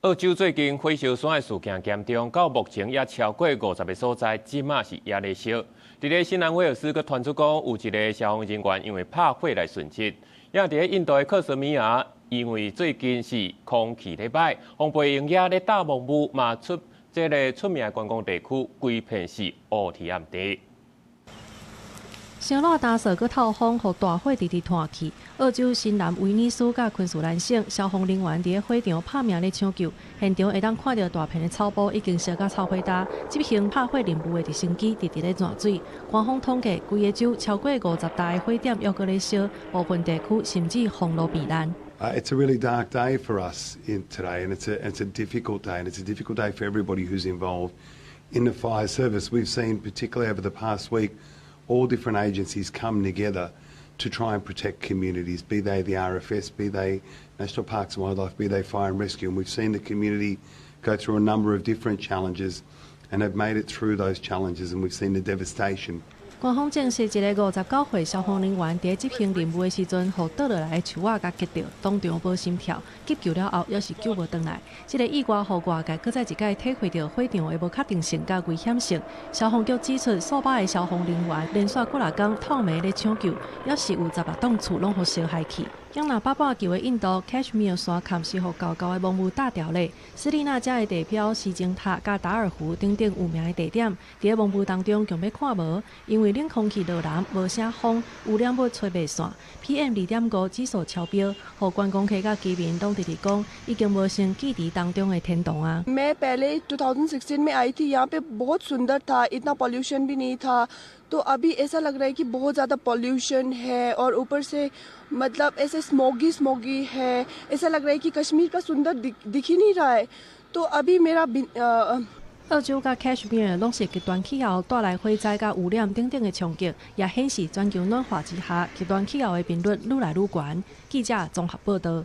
澳洲最近火烧山的事件严重，到目前也超过50个所在，即马是也在烧。伫咧新南威尔斯，佮传出讲有一个消防人员因为拍火来殉职。也伫咧印度的克什米尔，因为最近是空气咧歹，防备营也咧大雾雾，嘛出这个出名的观光地区，规片是乌天暗地。 声浪大扫佮透风，互大火直直炭去。澳洲新南威尼斯甲昆士兰省消防人员伫咧火场拍命咧抢救，现场会当看到大片的草布已经烧到臭火焦。执行拍火任务的直升机直直咧转水。官方统计，规个州超过50大的火点抑搁咧烧，部分地区甚至封路避难。 It's a really dark day for us today, and it's a difficult day, and it's a difficult day for everybody who's involved in the fire service. We've seen, particularly over the past week, all different agencies come together to try and protect communities, be they the RFS, be they National Parks and Wildlife, be they Fire and Rescue. And we've seen the community go through a number of different challenges and have made it through those challenges, and we've seen the devastation. 官方证实，一个59岁消防人员伫执行任务的时阵，互倒落来的树仔甲击到，当场无心跳，急救了后也是救无回来。这个意外，互外界搁再一届体会到火场的无确定性甲危险性。消防局指出，数百个消防人员连续几日天透暝咧抢救，也是有16栋厝拢互烧害去。 养纳巴巴球的印度 Kashmir 山坎是互高高的蒙雾大掉咧。斯里那加的地标西京塔甲达尔湖等等有名的地点，伫咧蒙雾当中强要看无，因为冷空气落南，无啥风，污染物吹袂散 ，PM2.5指数超标，互观光客甲居民拢直直讲，已经无成记忆当中的天堂啊。मैं पहले 2016 में आई थी यहाँ पे बहुत सुंदर था इतना पॉल्यूशन भी नहीं था तो अभी ऐसा लग रहा है कि बहुत ज़्यादा पॉल्यूशन है और ऊपर से मतलब ऐसे स्मोगी है ऐसा लग रहा है कि कश्मीर का सुंदर दिख ही नहीं रहा है तो अभी मेरा 澳洲甲 Kashmir 拢是极端气候带来火灾甲污染等等的冲击，也显示全球暖化之下，极端气候的频率愈来愈悬。记者综合报道。